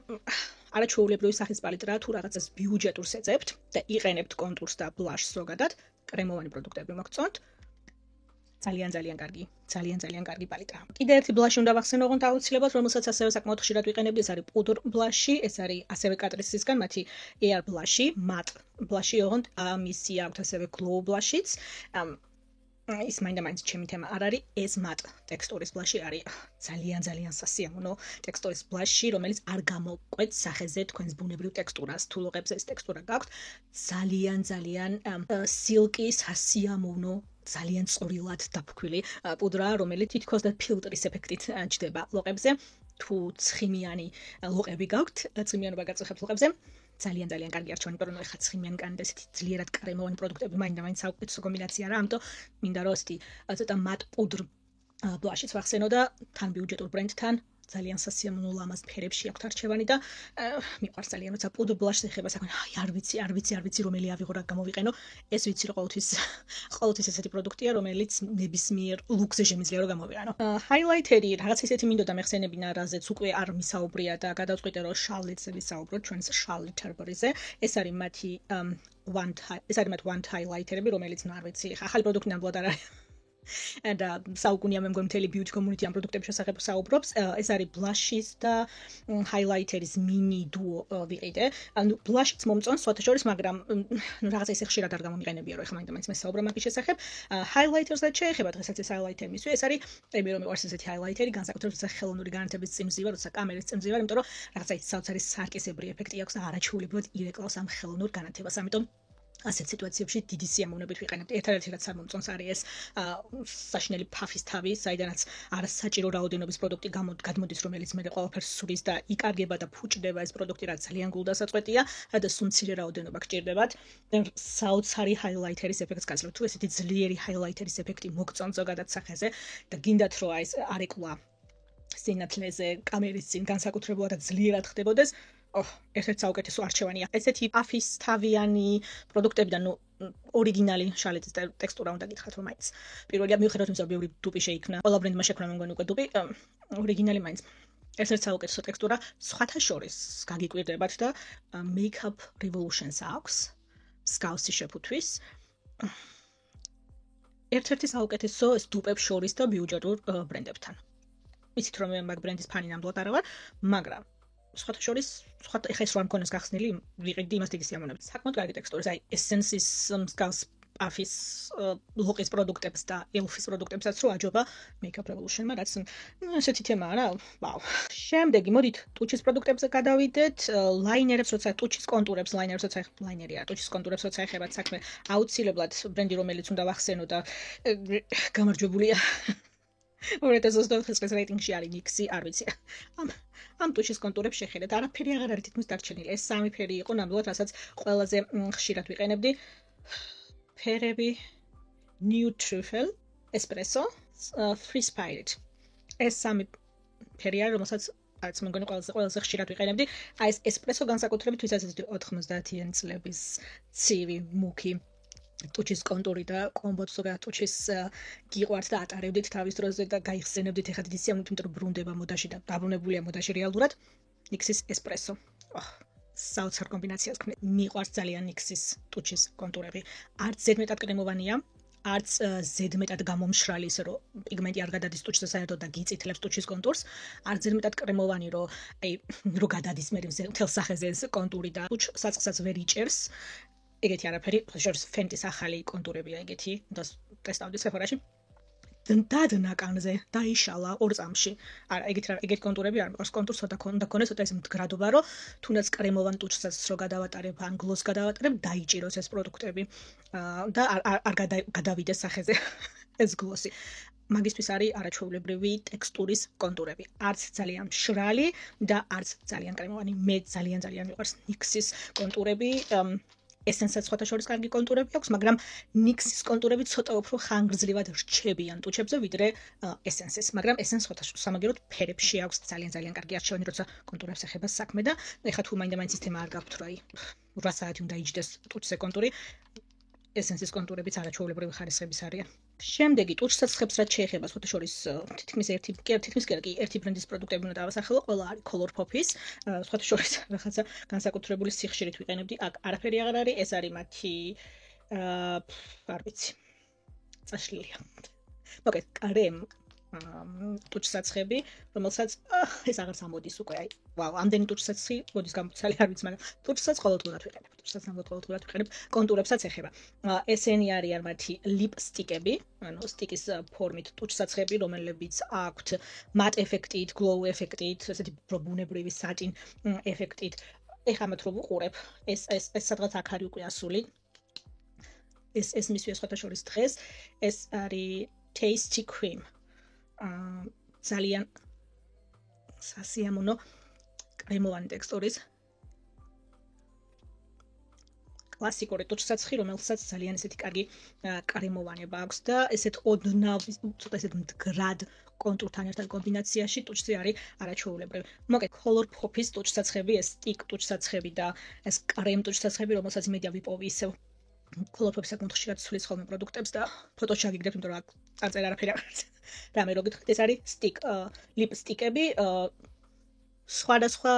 არაჩვეულებრივი სახის პალიტრაა, თუ რაღაცას ბიუჯეტურს ეძებთ და იყენებთ კონტურს და ბლაშს ზოგადად, კრემოვანი პროდუქტები მოგწონთ. ძალიან კარგი პალიტრა. კიდე ერთი ბლაში უნდა ვახსენო, ოღონდ აუცილებლად, რომელსაც ასევე საკმაოდ ხშირად ვიყენებდი, ეს არის პუდრ ბლაში, ეს არის ასევე კატრისისგან, მათი Air ბლაში, matte ბლაში, ოღონდ მისი აქვს ასევე glow ბლაშიც. ის მაინდა-მაინც ჩემი თემა არ არის, ეს matte ტექსტურის ბლაში არის ძალიან სასიამოვნო ტექსტურის ბლაში, რომელიც არ გამოკვეთს სახეზე თქვენს ბუნებრივ ტექსტურას. თუ ლოყებზე ეს ტექსტურა გაქვთ, ძალიან სილკი, სასიამოვნო, ძალიან წვრილად დაფქვილი პუდრა, რომელიც თითქოს და ფილტრის ეფექტით ჯდება ლოყებზე. თუ ცხიმიანი ლოყები გაქვთ, ცხიმიანობა გაწუხებთ ლოყებზე, ძალიან კარგი არჩევანი, იმიტომ რომ ეხლა ცხიმიანი კანი და ესეთი ძლიერად კრემოვანი პროდუქტები მაინდა-მაინც საუკეთესო კომბინაცია რა, ამიტომ მინდა რომ ესეთი ცოტა matte პუდრ ბლაშიც ვახსენო და თან ბიუჯეტურ ბრენდთან ძალიან სასიამოვნო ლამაზ ფერებში აქვს არჩევანი და მიყვარს ძალიან, როცა პუდრ ბლაშს ეხება საქმე, არ ვიცი რომელი ავიღო რა გამოვიყენო. ეს ვიცი რომ ყოველთვის ესეთი პროდუქტია, რომელიც ნებისმიერ ლუქზე შემიძლია რომ გამოვიყენო. ჰაილაითერი რაღაც ისეთი მინდოდა მეხსენებინა, რაზეც უკვე არ მისაუბრია და გადავწყვიტე რომ შალლიძე ვისაუბროთ ჩვენს შალლი ჩერბერიზე. ეს არის მათი one highlighterები, რომელიც არ ვიცი, ახალი პროდუქტი ნამდვილად არ არის. და საუკუნეა მე მგონი მთელი beauty community ამ პროდუქტების შესახებ საუბრობს. ეს არის blush-ის და highlighter-ის mini duo ვიყიდე. ანუ blush-იც მომწონს სხვათა შორის, მაგრამ რაღაცა ისე ხშირად არ გამომიყენებია, რომ ეხლა მაინც მე საუბრობ მაგის შესახებ. Highlighter-საც შეეხება დღესაც ეს highlighter მისვი. ეს არის მე რომ მიყვარს ესეთი highlighter-ი, განსაკუთრებით ხელოვნური განათების წიმზივა, როცა კამერის წიმზივა, იმიტომ რომ რაღაცა ის საოცარი სარკისებრი ეფექტი აქვს და არაჩვეულებრივად ირეკლავს ამ ხელოვნურ განათებას. ამიტომ ასეთ სიტუაციებში დიდი სიამოვნებით ვიყენებთ. ერთადერთი რაც არ მომწონს არის ეს საშინელი ფაფის თავი, საიდანაც არასაჭირო რაოდენობის პროდუქტი გადმოდის, რომელიც მე ყველაფერს სულის და იკარგება და ფუჭდება ეს პროდუქტი, რაც ძალიან გულდასაწყვეტია, და სულ მცირე რაოდენობა გჭირდებათ. საოცარი highlighter-ის ეფექტს გაძლევთ. თუ ესეთი ძლიერი highlighter-ის ეფექტი მოგწონთ ზოგადად სახეზე და გინდათ რომ ეს არეკლა სინათლეზე კამერის წინ განსაკუთრებულად ძლიერად ხდებოდეს, ერთ-ერთი საუკეთესო არჩევანია. ესეთი ფაფის თავიანი პროდუქტებიდან ორიგინალი შალეთის ტექსტურა უნდა გითხრათ რომ მაინც. პირველია მიუხედავად იმისა, რომ ბევრი დუპი შეიქმნა, ყველა ბრენდმა შექმნა მე მგონი უკვე დუპი, ორიგინალი მაინც. ერთ-ერთი საუკეთესო ტექსტურა სხვათა შორის გაგიკვირდებათ და Makeup Revolution-ს აქვს მსგავსი შეფუთვის. ერთ-ერთი საუკეთესო ეს დუპებს შორის და ბიუჯეტურ ბრენდებთან. იცით რომ მე მაგ ბრენდის ფანი ნამდვილად არ ვარ, მაგრამ სხვათა შორის ეხა ეს რა მქონეს გახსნილი, ვიყიდი იმას დიდი სიამოვნებით. საკმაოდ კარგი ტექსტურის, აი Essence-ის მსგავს პაფის ლოყის პროდუქტებს და Elf-ის პროდუქტებსაც რო აჯობა Makeup Revolution-მა, რაც ესეთი თემაა რა. ვაუ. შემდეგი მოდით ტუჩის პროდუქტებზე გადავიდეთ. ლაინერებს, როცა ტუჩის კონტურებს, ლაინერი არა, ტუჩის კონტურებს როცა ეხებათ საქმე, აუცილებლად ბრენდი რომელიც უნდა ვახსენო და გამარჯვებულია 2024 წლის რეიტინგში არის NYX-ი, არ ვიცი. ამ ტუჩის კონტურებს შეხედეთ, არაფერი აღარ არის თითქმის დარჩენილი. ეს სამი ფერი იყო ნამდვილად, რასაც ყველაზე ხშირად ვიყენებდი. ფერები Nude Truffle, Espresso, Free Spirit. ეს სამი ფერი არის, რომელსაც არც მე მგონი ყველაზე ხშირად ვიყენებდი. აი ეს Espresso განსაკუთრებით, ვისაც ეს 90-იანი წლების ცივი, მუქი ტუჩის კონტური და კომბოც ზოგადად ტუჩის გიყვართ და ატარებდით თავის დროზე და გაიხსენებდით ეხლა დიდი სიამოვნებით, იმიტომ რომ ბრუნდება მოდაში და დაბრუნებულია მოდაში რეალურად. NYX-ის Espresso. საოცარ კომბინაციას ქმნით. მიყვარს ძალიან NYX-ის ტუჩის კონტურები. არც ზედმეტად კრემოვანია, არც ზედმეტად გამომშრალი, ისე რომ პიგმენტი არ გადადის ტუჩზე საერთოდ და გიწითლებს ტუჩის კონტურს, არც ზედმეტად კრემოვანი, რომ აი რო გადადის მე მთელ სახეზე ეს კონტური და ტუჩ საწყსაც ვერ იჭერს. ეგეთი არაფერი, შორის Fenty-ის ახალი კონტურებია ეგეთი, და ტესტავდი Sephora-ში. დადნაკანზე დაიშალა 2 წამში. არა, ეგეთი კონტურები არ მიყვარს. კონტურს ცოტა ქონდეს, ცოტა ეს მდგრადობა, რომ თუნდაც კრემოვან ტუჩსაც რო გადავატარებ, ან გლოს გადავატარებ, დაიჭიროს ეს პროდუქტები და არ გადავიდეს სახეზე ეს გლოსი. მაგისთვის არის არაჩვეულებრივი ტექსტურის კონტურები. არც ძალიან მშრალი და არც ძალიან კრემოვანი. მე ძალიან მიყვარს NYX-ის კონტურები. Essence-საც სხვათა შორის კარგი კონტურები აქვს, მაგრამ NYX-ის კონტურები ცოტა უფრო ხანგრძლივად რჩებიან ტუჩებზე, ვიდრე Essence-ის. მაგრამ Essence სხვათა შორის სამაგეროდ ფერებში აქვს ძალიან კარგი არჩევანი, როცა კონტურებს ეხება საქმე და ეხლა თუ მაინდა-მაინც ის თემა არ გაქვთ, რომ აი 8 საათი უნდა იჯდეს ტუჩზე კონტური, Essence-ის კონტურებიც არაჩვეულებრივი ხარისხების არიან. შემდეგი ტუჩსაცხებს რაც შეეხება სხვათა შორის თითქმის ერთი ბრენდის პროდუქტები უნდა დავასახელო, ყველა არის Colourpop-ის, სხვათა შორის რაღაცა განსაკუთრებული სიხშირით ვიყენებდი. აქ არაფერი აღარ არის, ეს არის მათი არ ვიცი. წაშლილია. მოგეთ, კრემ ტუჩსაცხები, რომელსაც ეს აღარც ამოდის უკვე, აი, ვაუ, ამდენი ტუჩსაცხი მოდის გამოცალი, არ ვიცი, მაგრამ ტუჩსაც ყოველდღურად ვიყენებ. კონტურებსაც ეხება. ესენი არიან მათი ლიპსტიკები, ანუ სტიკის ფორმით ტუჩსაცხები, რომლებიც აქვთ მატ ეფექტით, გლოუ ეფექტით, ესეთი ბუნებრივი სატინ ეფექტით. ეხლა მათ რო ვუყურებ, ეს სადღაც აქ არის უკვე ასული. ეს მისვია სხვათა შორის დღეს, ეს არის Tasty Cream. ძალიან სასიამოვნო კრემოვანი ტექსტურის კლასიკური ტუჩსაცხი, რომელსაც ძალიან ესეთი კარგი კრემოვანება აქვს და ესეთ ოდნავ, ცოტა ესეთ მდგრად კონტურთან ერთად კომბინაციაში ტუჩზე არის არაჩვეულებრივი. მოგეთ, Colourpop-ის ტუჩსაცხები, ეს სტიკ ტუჩსაცხები და ეს კრემ ტუჩსაცხები, რომელსაც იმედია ვიპოვი ისევ Colourpop-ის საკმაოდ ხშირად ცვლის ხოლმე პროდუქტებს და ფოტოში აგიგდებთ, იმიტომ რომ წარწერა არაფერი არ არის. რამე რო გითხეთ, ეს არის სტიკ ლიპსტიკები სხვადასხვა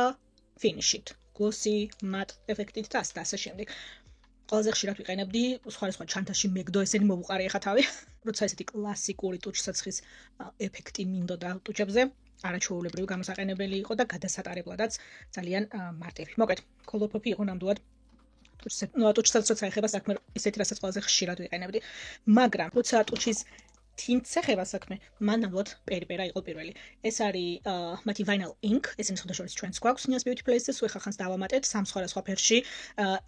ფინიშით, გლოსი, მატ ეფექტით და ასე შემდეგ. ყველაზე ხშირად ვიყენებდი სხვა ჩანთაში მეგდო ესენი მომუყარე ხა თავი. როცა ესეთი კლასიკური ტუჩსაცხის ეფექტი მინდოდა ტუჩებზე, არაჩვეულებრივი გამოსაყენებელი იყო და გადასატარებლადაც ძალიან მარტივი. მოკლედ, კოლორპოპი იყო ნამდვილად ტუჩსაც როცა ეხება საქმე, ისეთი რასაც ყველაზე ხშირად ვიყენებდი. მაგრამ როცა ტუჩის თინთს ეხება საქმე, მან ნამდვილად პერიპერა იყო პირველი. ეს არის მათი vinyl ink, ესენი სხვადასხვა ჩვენს გვაქვს Nias Beauty Place-ზე, სულ ხახანს დავამატეთ სამ სხვადასხვა ფერში.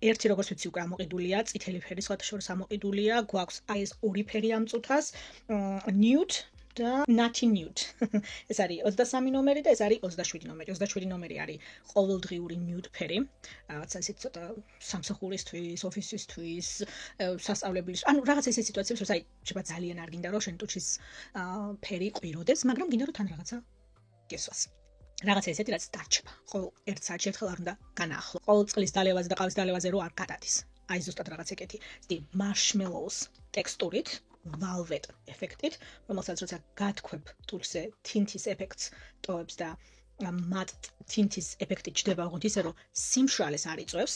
ერთი როგორც ვიცი უკვე ამოყიდულია, წითელი ფერი სხვადასხვა ამოყიდულია, გვაქვს აი ეს ორი ფერი ამ წუთას, nude და nutty nude. ეს არის 23 ნომერი და ეს არის 27 ნომერი. 27 ნომერი არის ყოველდღიური nude ფერი. რაღაცა ისეთ ცოტა სამსახურისთვის, ოფისისთვის, სასწავლებლის. ანუ რაღაცა ისეთ სიტუაციებში, როცა შეიძლება ძალიან არ გინდა რომ შენ ტუჩის ფერი ყვიროდეს, მაგრამ გინდა რომ თან რაღაცა გესვას. რაღაცა ისეთი რაც დარჩება. ყოველ ერთ საათში ერთხელ არ უნდა განაახლო. ყოველ წლის დალევაზე და ყავის დალევაზე რო არ გადადის. აი ზუსტად რაღაც ეგეთი. ისეთი marshmallows ტექსტურით velvet ეფექტით, რომელსაც როცა გათქვებ ტუჩზე თინთის ეფექტს ტოვებს და მათ თინთის ეფექტი ჩდება ოღონდ ისე რომ სიმშრალეს არ იწვევს.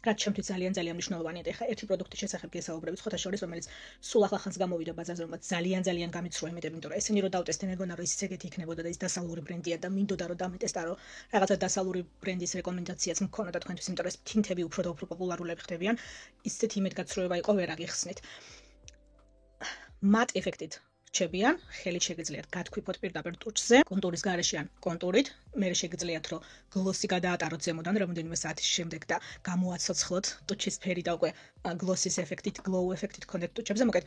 რაც ჩემთვის ძალიან მნიშვნელოვანია. ეხლა ერთი პროდუქტის შესახებ გესაუბრებით, ხოთა შორის, რომელიც სულ ახალხანს გამოვიდა ბაზარზე, რომელიც ძალიან გამიცრუა იმედები, იმიტომ რომ ესენი რო დავტესტე, მეგონა რომ ის ეგეთი იქნებოდა და ის დასავლური ბრენდია და მინდოდა რომ დამეტესტა, რომ რაღაცა დასავლური ბრენდის რეკომენდაციაც მქონოდა თქვენთვის, იმიტომ რომ ეს თინთები უფრო და უფრო პოპულარულები ხდებიან. ისეთი იმედგაცრუება იყო ვერ აღიხსნით. მათ ეფექტით რჩებიან, ხელით შეგიძლიათ გათქვიფოთ პირდაპირ ტუჩზე, კონტურის გარეშე ან კონტურით, მერე შეგიძლიათ რომ გლოსი გადაატაროთ ზემოდან რამდენიმე საათის შემდეგ და გამოაცოცხლოთ ტუჩის ფერი და უკვე გლოსის ეფექტით, გლოუ ეფექტით კონდეთ ტუჩებზე. მოკლედ,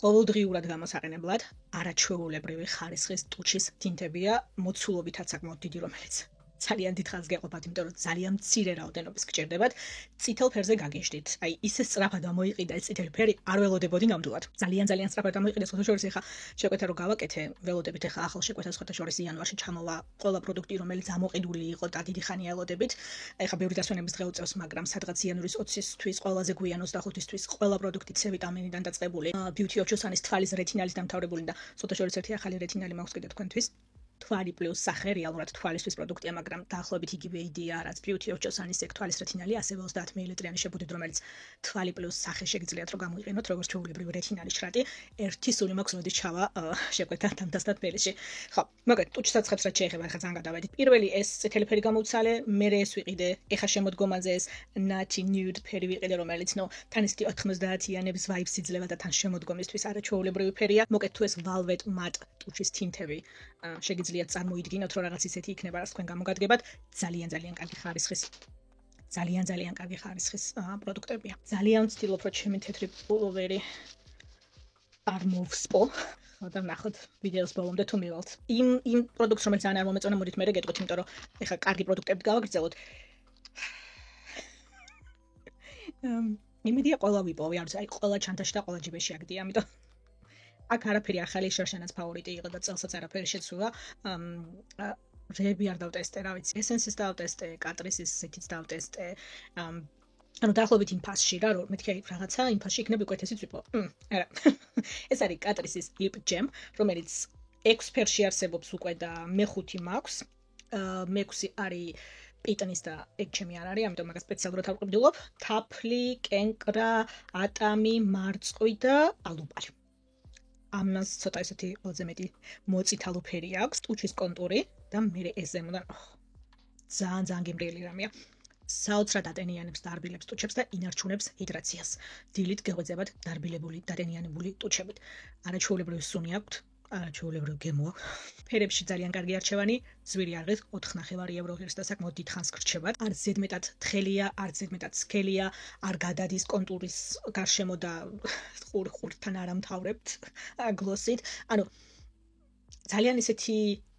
ყოველდღიურად გამოსაყენებლად არაჩვეულებრივი ხარისხის ტუჩის თინთებია, მოცულობითაც საკმაოდ დიდი, რომელიც ძალიან დიდ ხანს გეყოფათ, იმიტომ რომ ძალიან მცირე რაოდენობის გჭირდებათ. წითელ ფერზე გაგეშდით. აი, ისე სწრაფად ამოიყიდა ეს წითელი ფერი, არ ველოდებოდი ნამდვილად. ძალიან სწრაფად ამოიყიდა, სხვათა შორის ეხა შეკვეთა რომ გავაკეთე, ველოდებით ეხა ახალ შეკვეთას სხვათა შორის იანვარში ჩამოვა ყველა პროდუქტი, რომელიც ამოყიდული იყო და დიდი ხანი ელოდებით. ეხა ბევრი დასვენების დღე უწევს, მაგრამ სადღაც იანვრის 20-თვის, ყველაზე გვიან 25-თვის ყველა პროდუქტი C ვიტამინიდან დაწყებული. Beauty of Joseon-ის თვალის რეტინალის დამთავრებული და სხვათა შორის ერთი ახალი რეტინალი მაქვს კიდე თქვენთვის. თვალი პლუს სახე რეალურად თვალისთვის პროდუქტია, მაგრამ დაახლოებით იგივე იდეა, რაც Beauty of Joseon-ის ეგ თვალის რეტინალი, ასევე 30 მილilitrიანი შებუდით, რომელიც თვალი პლუს სახე შეგიძლიათ რომ გამოიყენოთ, როგორც ჩვეულებრივი რეტინალის შრატი. ერთი სული მაქვს როდის ჩავა შეკვეთა თანდასთან ფერიში. ხო, მოკლედ, ტუჩსაცხებს რაც შეეხება, ახლა ძალიან გადავედით. პირველი ეს წითელი ფერი გამოვცალე, მერე ეს ვიყიდე, ეხა შემოდგომაზე ეს nutty nude ფერი ვიყიდე, რომელიც თან ისეთი 90-იანების vibes იძლევა და თან შემოდგომისთვის არაჩვეულებრივი ფერია. მოკლედ, თუ ეს velvet matte ტუჩის თინთები შეგიძლიათ წარმოიდგინოთ, რომ რაღაც ისეთი იქნება, რაც თქვენ გამოგადგებათ, ძალიან კარგი ხარისხის. ძალიან კარგი ხარისხის პროდუქტებია. ძალიან ვცდილობ, რომ ჩემი თეთრი პულოვერი არ მოვსპო. და ნახოთ ვიდეოს ბოლომდე თუ მივალთ. იმ პროდუქტს, რომელიც ძალიან არ მომეწონა, მოდით მე გეტყვით, იმიტომ რომ ეხლა კარგი პროდუქტები გავაგრძელოთ. იმედია ყველა ვიპოვე, არც აი ყველა ჩანთაში და ყველა ჯიბეში აგდია, ამიტომ აქ არაფერი ახალი შარშანაც ფავორიტი იყო და წელსაც არაფერი შეცვლა. რები არ დავტესტე, რა ვიცი, ესენსის დავტესტე, კატრისის ისეთიც დავტესტე. ანუ დაახლოებით იმ ფასში რა, რომ მეთქი აი რაღაცა იმ ფასში იქნება უკეთესიც ვიპოვო. არა. ეს არის კატრისის lip gem, რომელიც 6 ფერში არსებობს უკვე და მე-5 მაქვს. მე-6 არის პიტნის და ეგ ჩემი არ არის, ამიტომ მაგას სპეციალურად ავყიდულობ. თაფლი, კენკრა, ატამი, მარწყვი და ალუბალი. ამას ცოტა ესეთი ყველაზე მეტი მოწითალო ფერი აქვს, ტუჩის კონტური და მე ეს ზემოდან ძალიან გემრიელი რამეა. საოცრად ატენიანებს დარბილებს ტუჩებს და ინარჩუნებს ჰიდრაციას. დილით გეღვეძებათ დარბილებული, დატენიანებული ტუჩებით. არაჩვეულებრივი სუნი აქვთ, არაჩვეულებრივი გემო აქვს. ფერებში ძალიან კარგი არჩევანი, ზვირი არღის 4.5 ევრო ღირს და საკმაოდ დიდ ხანს გრჩებათ. არც ზედმეტად თხელია, არც ზედმეტად სქელია, არ გადადის კონტურის გარშემო და ხურთან არ ამთავრებთ გლოსით. ანუ ძალიან ისეთი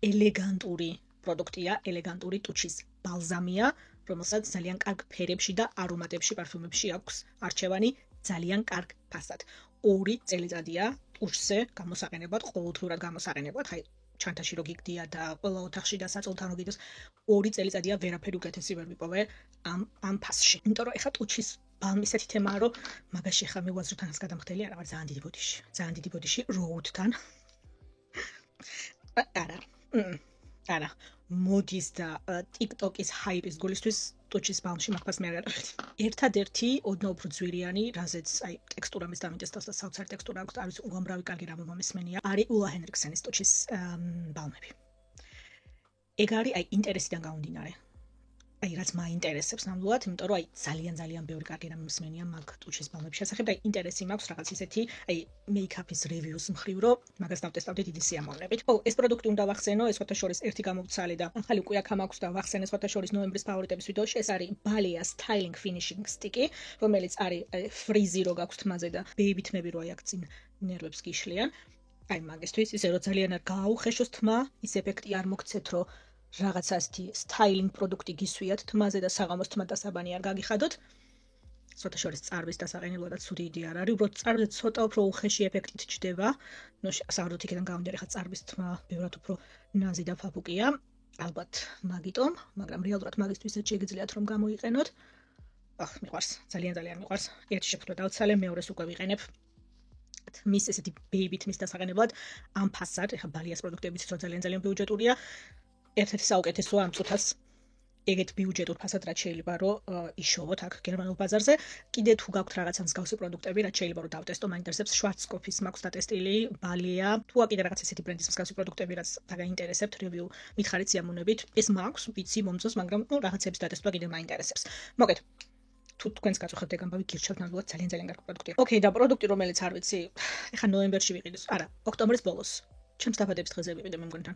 ელეგანტური პროდუქტია, ელეგანტური ტუჩის ბალზამია, რომელსაც ძალიან კარგ ფერებში და არომატებში, პარფიუმებში აქვს არჩევანი ძალიან კარგ ფასად. 2 წელიწადია ტუჩზე გამოსაყენებლად, ყოველდღურად გამოსაყენებლად, აი ჩანთაში რო გიგდია და ყველა ოთახში და საწოლთან რო გიდოს, 2 წელიწადია ვერაფერი უკეთესი ვერ ვიპოვე ამ ფასში. იმიტომ რომ ეხა ტუჩის ისეთი თემაა, რომ მაგაში ხა მივაზრო თანაც გადამხდელი არა, მაგრამ ძალიან დიდი ბოდიში როუდთან. არა. მოდის და TikTok-ის ჰაიპის გულისთვის ტუჩის ბალმში მაგას მე არ არაფერი. ერთადერთი ოდნავ უფრო ძვირიანი, რაზეც აი ტექსტურა მის დამინტერესებს და საოცარი ტექსტურა აქვს, არის უამრავი კარგი რამობა მესმენია. არის ულა ჰენრიქსენის ტუჩის ბალმები. ეგ არის აი ინტერესიდან გამომდინარე. აი რაც მაინტერესებს ნამდვილად, იმიტომ რომ აი ძალიან ბევრი კარგი რამე მსმენია მაგ ტუჩის ბალმების შესახებ და ინტერესი მაქვს რაღაც ისეთი აი მეიქაპის რევიუს მხრივ, რომ მაგას დავტესტავდი დიდი სიამოვნებით. ო, ეს პროდუქტი უნდა ვახსენო, ეს სხვათა შორის ერთი გამოვცალე და ახალი უკვე აქ მაქვს და ვახსენე სხვათა შორის ნოემბრის ფავორიტების ვიდეოში. ეს არის Balea Styling Finishing Stick, რომელიც არის ფრიზი რო გაქვს თმაზე და ბეიბითმები რო აი აქ წინ ნერვებს გიშლიან. აი მაგისთვის ისე რომ ძალიან არ გააუხეშოს თმა, ის ეფექტი არ მოგცეთ, რომ რაღაცა ასეთი სტაილინგ პროდუქტი გისვიათ თმაზე და საღამოს თმა და საბანი არ გაგიხადოთ. სხვათა შორის წარბის დასაყენებლად ცუდი იდეა არ არის, უბრალოდ წარბზე ცოტა უფრო უხეში ეფექტით ჩდება. ნუ საერთოდ იქიდან გამომდინარე, ხა წარბის თმა ბევრად უფრო ნაზი და ფაფუკია. ალბათ მაგიტომ, მაგრამ რეალურად მაგისთვისაც შეგიძლიათ რომ გამოიყენოთ. მიყვარს, ძალიან მიყვარს. ერთი შეფუთვა დავცალე, მეორეს უკვე ვიყენებ. მის ესეთი ბეიბით მის დასაყენებლად ამ ფასად, ეხა Balea's პროდუქტებიც რო ძალიან ბიუჯეტურია. ერთ-ერთი საუკეთესოა ამ წუთას ეგეთ ბიუჯეტურ ფასად რაც შეიძლება რომ იშოვოთ აქ გერმანულ ბაზარზე. კიდე თუ გაქვთ რაღაცა მსგავსი პროდუქტები, რაც შეიძლება რომ დავტესტო, მაინტერესებს Schwarzkopf-ის მაქვს დატესტილი, Balea, თუ კიდე რაღაც ესეთი ბრენდის მსგავსი პროდუქტები, რაც დაგაინტერესებთ, რევიუ მითხარით სიამოვნებით. ეს მაქვს, ვიცი, მომწონს, მაგრამ ნუ რაღაცების დატესტვა კიდე მაინტერესებს. მოგეთ თუ თქვენს გაწუხებთ ეგ ამბავი გირჩევთ ნამდვილად ძალიან კარგი პროდუქტია. ოკეი, და პროდუქტი რომელიც არ ვიცი, ეხა ნოემბერში ვიყიდეს, არა, ოქტომბრის ბოლოს. ჩემს დაბადების დღეზე ვიყიდე მე მგონთან.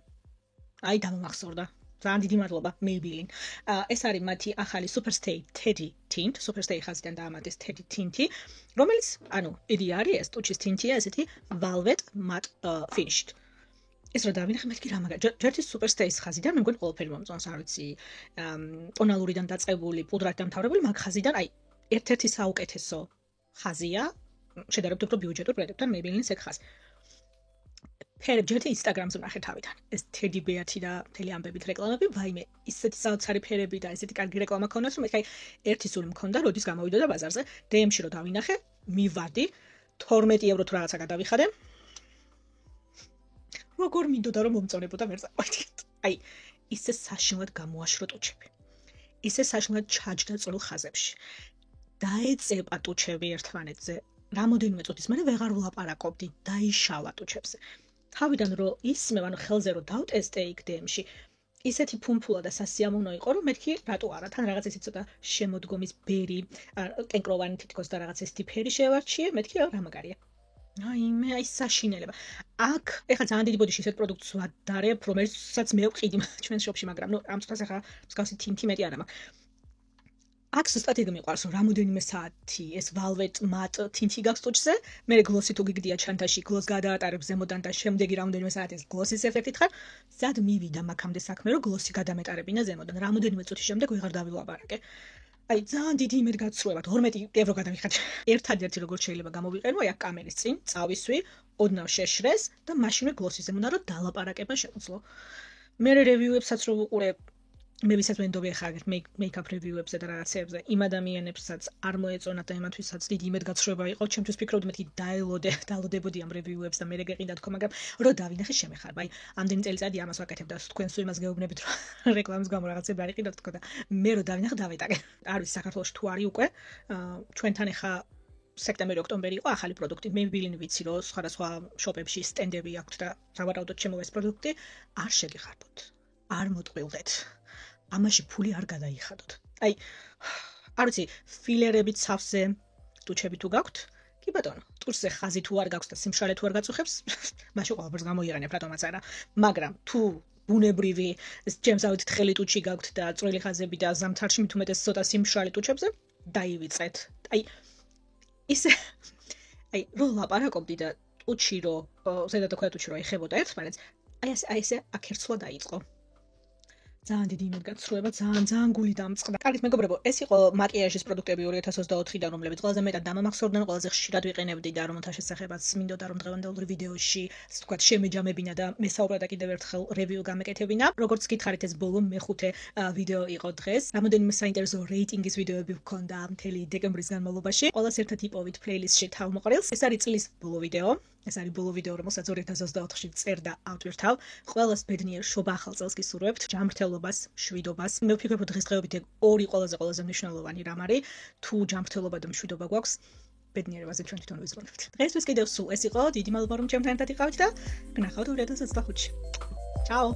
აი დამამახსოვრდა. ძალიან დიდი მადლობა Maybelline. ეს არის მათი ახალი Superstay Teddy Tint, Superstay ხაზიდან დაამატეს Teddy Tint-ი, რომელიც, ანუ იდი არის ეს ტუჩის tint-ია, ესეთი velvet matte finished. ეს რა დავინახე მეთქი რა მაგარი. ჯერთვის Superstay-ის ხაზიდან მე მგონი ყველაფერი მომწონს, არ ვიცი, ტონალურიდან დაწყებული, პუდრად დამთავრებული, მაგ ხაზიდან აი ერთ-ერთი საუკეთესო ხაზია, შედარებით უფრო ბიუჯეტურ ბრენდებთან Maybelline-ის ეგ ხაზი. ფერები ჯერ Instagram-ზე ვნახე თავიდან. ეს Teddy Bear-ი და მთელი ამბებით რეკლამები, ვაიმე, ისეთი საოცარი ფერები და ესეთი კარგი რეკლამა ქონდათ, რომ მე ერთი სული მქონდა, როდის გამოვიდოდა ბაზარზე, DM-ში რო დავინახე, მივარდი, 12 ევროთ რაღაცა გადავიხადე. როგორ მინდოდა რომ მომწონებოდა მერწაყვეთით. აი, ისე საშინლად გამოაშრო ტუჩები. ისე საშინლად ჩაჯდა წვრილ ხაზებში. დაეწეპა ტუჩები ერთმანეთზე. რამოდენიმე წუთის მერე ვეღარ ვლაპარაკობდი, დაიშალა ტუჩებზე. თავიდან რომ ისმევ, ანუ ხელზე რომ დავტესტე იქ DM-ში, ისეთი ფუმფულა და სასიამოვნო იყო, რომ მეთქი რატო არა, თან რაღაც ისეთი ცოტა შემოდგომის ბერი, კენკროვანი თითქოს და რაღაც ესეთი ფერი შევარჩიე, მეთქი რა მაგარია. აი საშინელება. აქ ეხლა ძალიან დიდი ბოდიში ისეთ პროდუქტს ვადარებ, რომელსაც მე ვყიდი ჩვენს შოპში, მაგრამ ნუ ამ წუთას ეხლა მსგავსი tint-ი მეტი არ მაქვს. აქ ზუსტად ეგ მიყვარს, რომ რამოდენიმე საათი ეს velvet matte tint-ი გაქვს ტუჩზე, მე გლოსი თუ გიგდია ჩანთაში, გლოს გადაატარებ ზემოდან და შემდეგი რამოდენიმე საათი ეს გლოსის ეფექტით ხარ, სად მივიდა მაგამდე საქმე, რომ გლოსი გადამეტარებინა ზემოდან, რამოდენიმე წუთის შემდეგ ვეღარ დავილაპარაკე. აი ძალიან დიდი იმედგაცრუება, 12 евро გადამიხადე. ერთადერთი როგორც შეიძლება გამოვიყენო, აი აქ კამერის წინ, წავისვი, ოდნავ შეშრეს და მაშინვე გლოსის ზემოდან რომ დალაპარაკება შეუძლო. მე რევიუებსაც რო ვუყურე, მე ვისაც ვენდობი ახლა მეიქაპ რევიუებზე და რაღაცეებზე, იმ ადამიანებსაც არ მოეწონათ და იმათვისაც დიდი იმედგაცრუება იყო, ჩემთვის ფიქრობდი მეთქი დაელოდებოდი ამ რევიუებს და მე რეგეყინდა თქო, მაგრამ რო დავინახე შემეხარბა. აი, ამდენი წელიწადი ამას ვაკეთებ და თქვენ სულ იმას გეუბნებით, რომ რეკლამის გამო რაღაცები არ იყიდოთ თქო და მე რო დავინახე დავეტაკე. არ ვიცი საქართველოში თუ არის უკვე, ჩვენთან ახლა სექტემბერი-ოქტომბერი იყო ახალი პროდუქტი. Maybelline ვიცი, რომ სხვადასხვა შოპებში სტენდები აქვთ და სავარაუდოდ შემოვეს პროდუქტი, არ შეგიხარბოთ. არ მოტყვილდეთ. ამაში ფული არ გადაიხადოთ. აი, არ ვიცი, ფილერებით სავსე ტუჩები თუ გაქვთ? კი ბატონო, ტურზე ხაზი თუ არ გაქვს და სიმშრალე თუ არ გაწუხებს, მაშინ ყველაფერს გამოიყენებ, რატომაც არა. მაგრამ თუ ბუნებრივი ჯემსავით თხელი ტუჩი გაქვთ და წვრილი ხაზები და ზამთარში მით უმეტეს ცოტა სიმშრალე ტუჩებზე, დაივიწყეთ. აი, ისე რო ლაპარაკობდი და ტუჩი რო, ზედა და ქვედა ტუჩი რო ეხებოდა ერთმანეთს, აი ესე აქერცვლა დაიწყო. ძალიან დიდი იმედგაცრუება, ძალიან გული დამწყდა. კარგით მეგობრებო, ეს იყო მაკიაჟის პროდუქტები 2024-დან, რომლებიც ყველაზე მეტად დამამახსოვრდნენ, ყველაზე ხშირად ვიყენებდი და რომელთა შესახებაც მინდოდა რომ დღევანდელ ვიდეოში, ასე ვთქვათ, შემეჯამებინა და მესაუბრა კიდევ ერთხელ რევიუ გამეკეთებინა. როგორც გითხარით, ეს ბოლო მეხუთე ვიდეო იყო დღეს. რამოდენიმე საინტერესო რეიტინგის ვიდეოები ვქონდა მთელი დეკემბრის განმავლობაში. ყველას ერთად იპოვით პლეილისტში თავმოყრილს. ეს არის წლის ბოლო ვიდეო. ეს არის ბოლო ვიდეო, რომელსაც 2024-ში წერდა ავტვირთავ. ყველას ბედნიერ შობა ახალ წელს გისურვებთ, ჯანმრთელობას, მშვიდობას. მე ვფიქრობ, რომ დღესდღეობით ეგ ორი ყველაზე მნიშვნელოვანი რამ არის. თუ ჯანმრთელობა და მშვიდობა გვაქვს, ბედნიერებაზე ჩვენ თვითონ ვიზრუნებთ. დღესთვის კიდევ სულ ეს იყო. დიდი მადლობა რომ ჩემთან ერთად იყავით და გნახავთ 2025-ში. Ciao.